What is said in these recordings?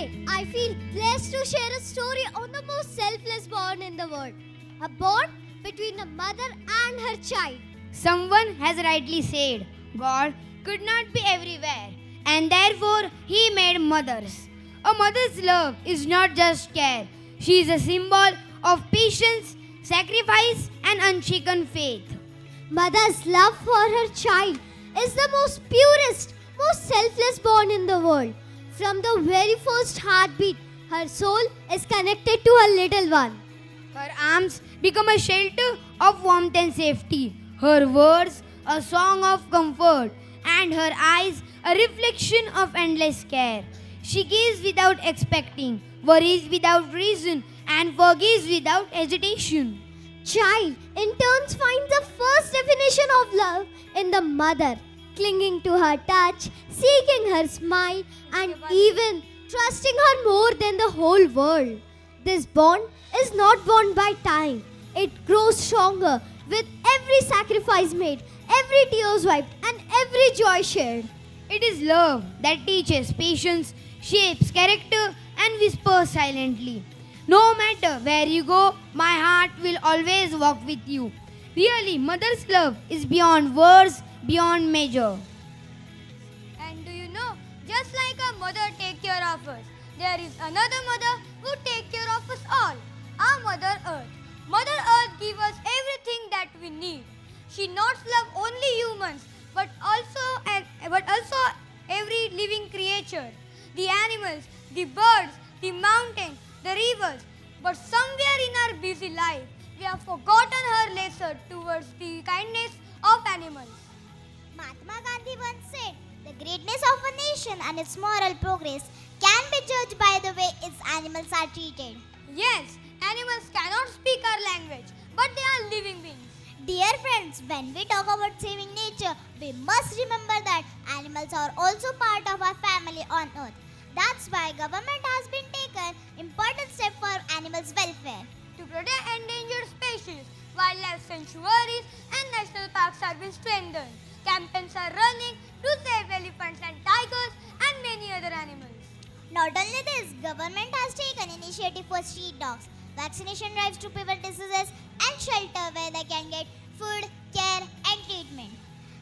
Today, I feel blessed to share a story on the most selfless bond in the world. A bond between a mother and her child. Someone has rightly said, God could not be everywhere, and therefore He made mothers. A mother's love is not just care, she is a symbol of patience, sacrifice, and unshaken faith. Mother's love for her child is the most purest, most selfless bond in the world. From the very first heartbeat, her soul is connected to her little one. Her arms become a shelter of warmth and safety, her words a song of comfort, and her eyes a reflection of endless care. She gives without expecting, worries without reason, and forgives without hesitation. Child, in turns, finds the first definition of love in the mother, clinging to her touch, seeking her smile, and even trusting her more than the whole world. This bond is not born by time. It grows stronger with every sacrifice made, every tears wiped, and every joy shared. It is love that teaches patience, shapes character, and whispers silently. No matter where you go, my heart will always walk with you. Really, mother's love is beyond words, beyond measure. And do you know, just like a mother takes care of us, there is another mother who takes care of us all, our Mother Earth. Mother Earth gives us everything that we need. She not love only humans, but also every living creature, the animals, the birds, the mountains, the rivers. But somewhere in our busy life, we have forgotten her lesson towards the kindness of animals. Mahatma Gandhi once said, the greatness of a nation and its moral progress can be judged by the way its animals are treated. Yes, animals cannot speak our language, but they are living beings. Dear friends, when we talk about saving nature, we must remember that animals are also part of our family on earth. That's why government has been taken important step for animals' welfare. To protect endangered species, wildlife sanctuaries and national parks are being strengthened. Campaigns are running to save elephants and tigers and many other animals. Not only this, government has taken initiative for street dogs, vaccination drives to prevent diseases, and shelter where they can get food, care, and treatment.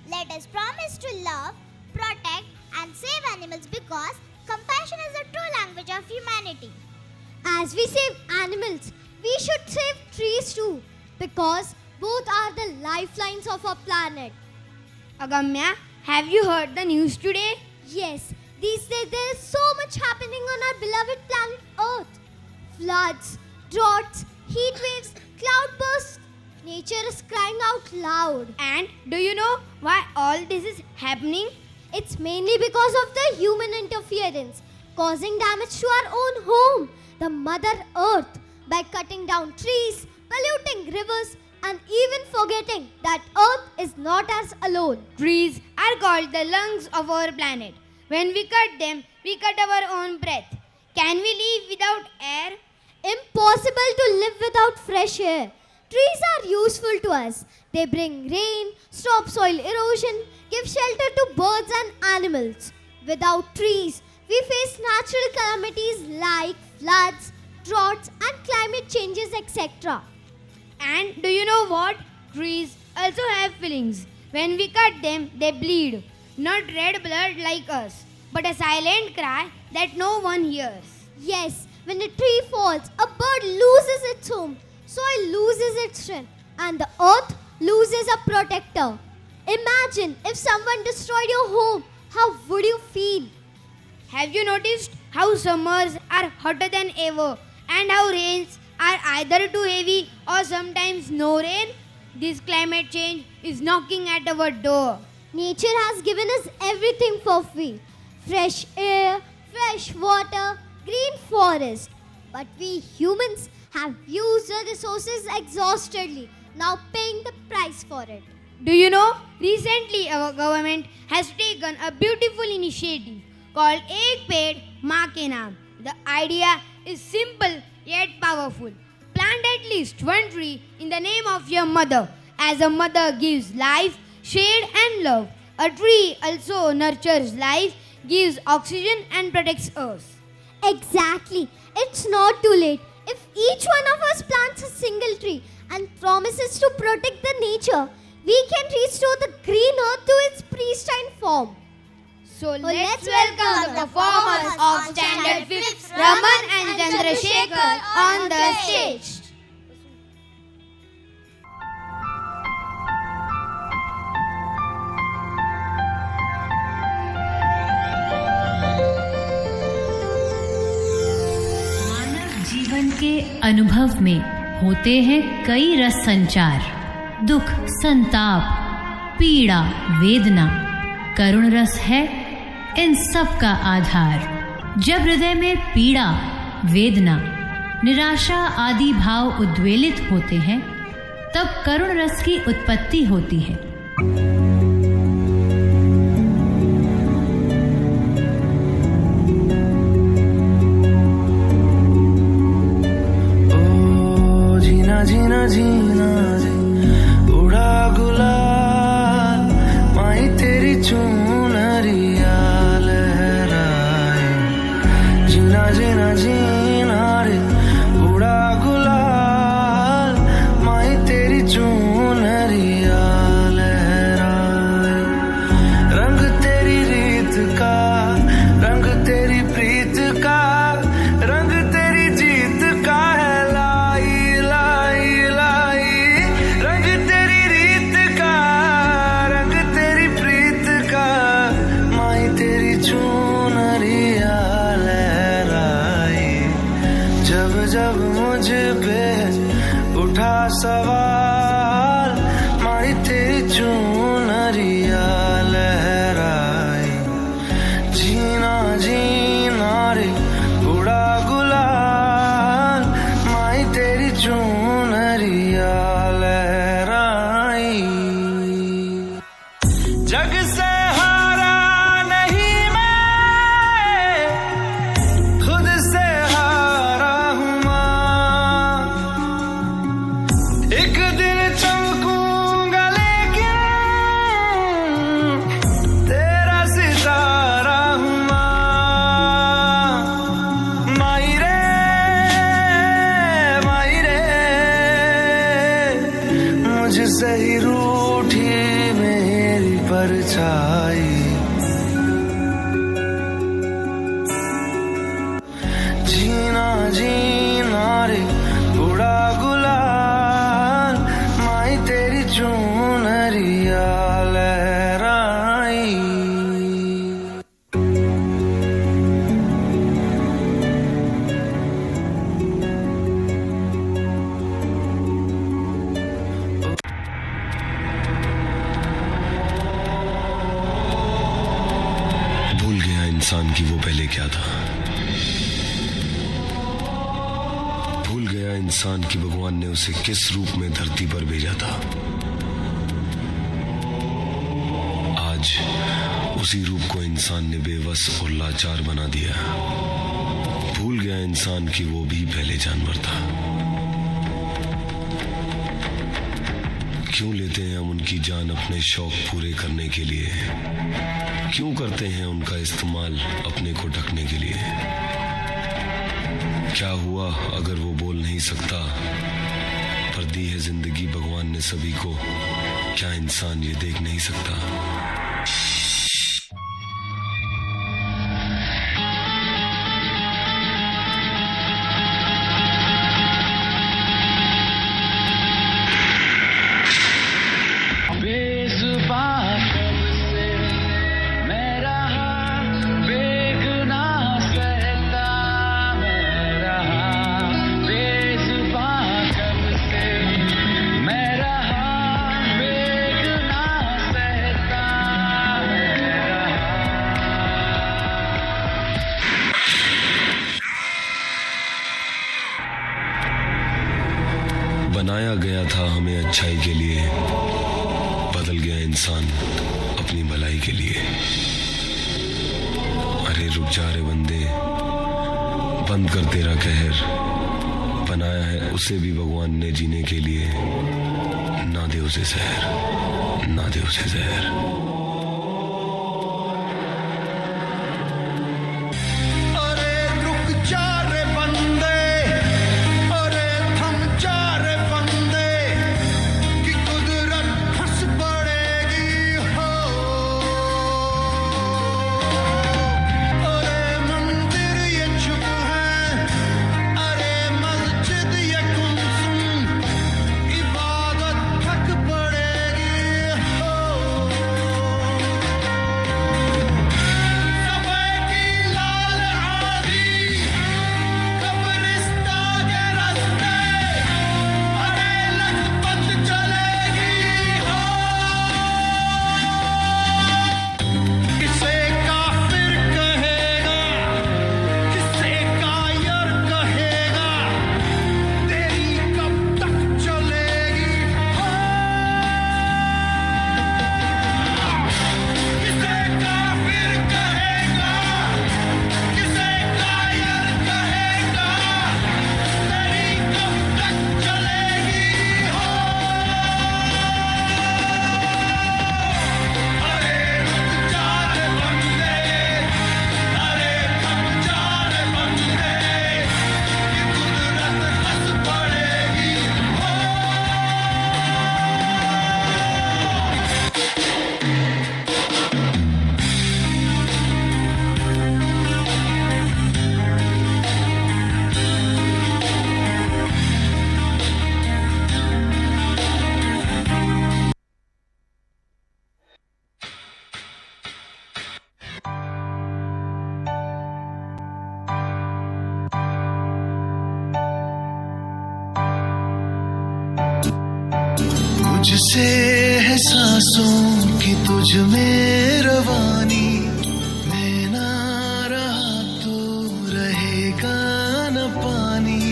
Let us promise to love, protect, and save animals because compassion is the true language of humanity. As we save animals, we should save trees too, because both are the lifelines of our planet. Agamya, have you heard the news today? Yes, these days there is so much happening on our beloved planet Earth. Floods, droughts, heat waves, cloudbursts. Nature is crying out loud. And do you know why all this is happening? It's mainly because of the human interference, causing damage to our own home, the Mother Earth, by cutting down trees, polluting rivers, and even forgetting that Earth is not us alone. Trees are called the lungs of our planet. When we cut them, we cut our own breath. Can we live without air? Impossible to live without fresh air. Trees are useful to us. They bring rain, stop soil erosion, give shelter to birds and animals. Without trees, we face natural calamities like floods, droughts, and climate changes, etc. And do you know what? Trees also have feelings. When we cut them, they bleed. Not red blood like us, but a silent cry that no one hears. Yes, when a tree falls, a bird loses its home, soil loses its strength, and the earth loses a protector. Imagine if someone destroyed your home, how would you feel? Have you noticed how summers are hotter than ever and how rains are either too heavy or sometimes no rain? This climate change is knocking at our door. Nature has given us everything for free. Fresh air, fresh water, green forest. But we humans have used the resources exhaustedly, now paying the price for it. Do you know, recently our government has taken a beautiful initiative called Ek Ped Maa Ke Naam. The idea is simple yet powerful. Plant at least one tree in the name of your mother. As a mother gives life, shade and love, a tree also nurtures life, gives oxygen and protects us. Exactly. It's not too late. If each one of us plants a single tree and promises to protect the nature, we can restore the green earth to its pristine form. So let's welcome the performers of Standard 5th, Raman and Chandrasekhar on the stage. मानव जीवन के अनुभव में होते हैं कई रस संचार, दुख, संताप, पीड़ा, वेदना। करुण रस है इन सब का आधार। जब हृदय में पीड़ा, वेदना, निराशा आदि भाव उद्वेलित होते हैं, तब करुण रस की उत्पत्ति होती है। ओ जीना जीना जीना जी, उड़ा गुलाल, माई तेरी चुनरिया लहराए। जीना जीना जीना रे, उड़ा गुलाल, माई तेरी चुनरिया लहराए। रंग तेरी रीत का, रंग तेरी प्रीत का, रंग तेरी जीत का है लाई लाई लाई। रंग तेरी रीत का, रंग तेरी प्रीत का, माई तेरी चुनरिया लहराई। जब जब मुझ पे उठा सवाल, माई तेरी चुनरिया लहराई। जीना जीना रे, उड़ा गुलाल, माई तेरी चुनरिया लहराई। जग से हारा नहीं मैं, खुद से हारा हूँ माँ। एक दिन चमकूंगा लेकिन तेरा सितारा हूँ माँ। माई रे मुझसे ही रूठी मेरी परछाई। जीना जीना रे, उड़ा गुलाल, माई तेरी चुनरिया लहराई। भूल गया इंसान की वो पहले क्या था। भूल गया इंसान की भगवान ने उसे किस रूप में धरती पर भेजा था। आज उसी रूप को इंसान ने बेबस और लाचार बना दिया। भूल गया इंसान की वो भी पहले जानवर था। क्यों लेते हैं हम उनकी जान अपने शौक पूरे करने के लिए? क्यों करते हैं उनका इस्तेमाल अपने को ढकने के लिए? क्या हुआ अगर वो बोल नहीं सकता, पर दी है जिंदगी भगवान ने सभी को? क्या इंसान ये देख नहीं सकता? बनाया गया था हमें अच्छाई के लिए, बदल गया इंसान अपनी भलाई के लिए। अरे रुक जा रे बंदे, बंद कर तेरा कहर। बनाया है उसे भी भगवान ने जीने के लिए, ना दे उसे जहर, ना दे उसे जहर। अरे रुक मुझसे है सांसों की तुझ में रवानी, मैं ना रहा तो रहेगा न पानी।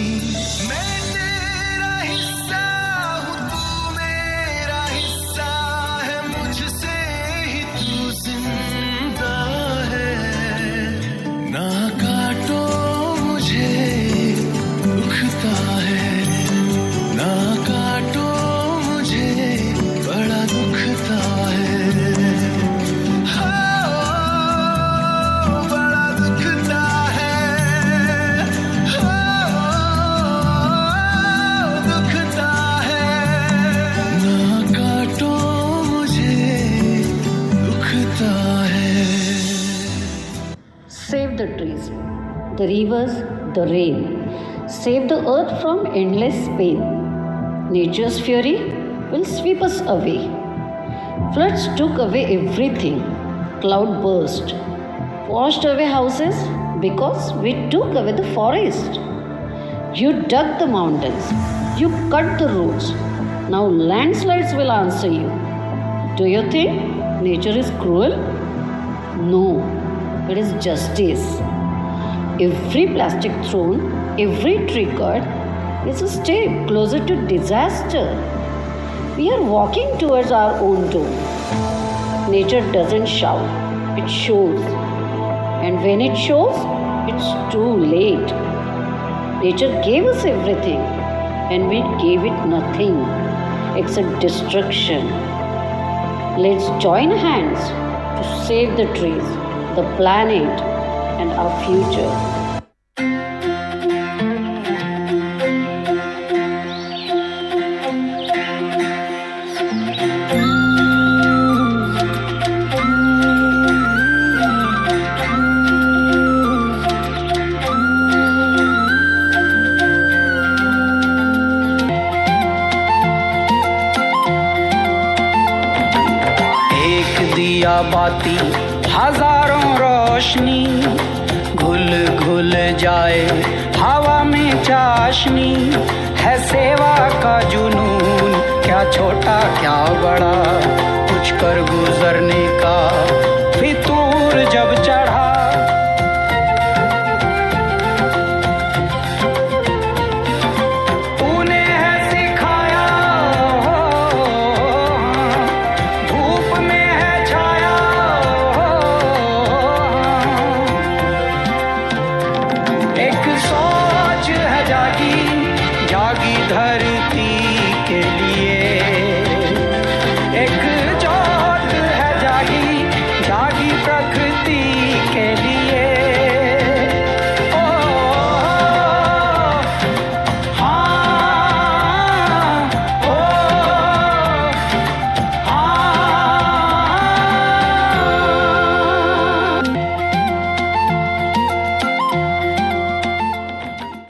मैं तेरा हिस्सा हूँ, तू मेरा हिस्सा है, मुझसे ही तू जिंदा है। ना काटो मुझे दुखता है, ना काटो मुझे बड़ा दुखता है। हाँ, बड़ा दुखता है। हाँ, दुखता है। ना काटो मुझे दुखता है। Save the trees, the rivers, the rain. Save the earth from endless pain. Nature's fury will sweep us away. Floods took away everything. Cloud burst, washed away houses because we took away the forest. You dug the mountains, you cut the roads. Now landslides will answer you. Do you think nature is cruel? No, it is justice. Every plastic thrown, every tree cut is a step closer to disaster. We are walking towards our own doom. Nature doesn't shout, it shows. And when it shows, it's too late. Nature gave us everything, and we gave it nothing except destruction. Let's join hands to save the trees, the planet, and our future. एक दिया बाती हजारों रोशनी, घुल घुल जाए हवा में चाशनी। है सेवा का जुनून, क्या छोटा क्या बड़ा, कुछ कर गुजरने का फितूर जब चढ़ा। तूने है सिखाया, धूप में है छाया, एक सोच है जागी जागी धरती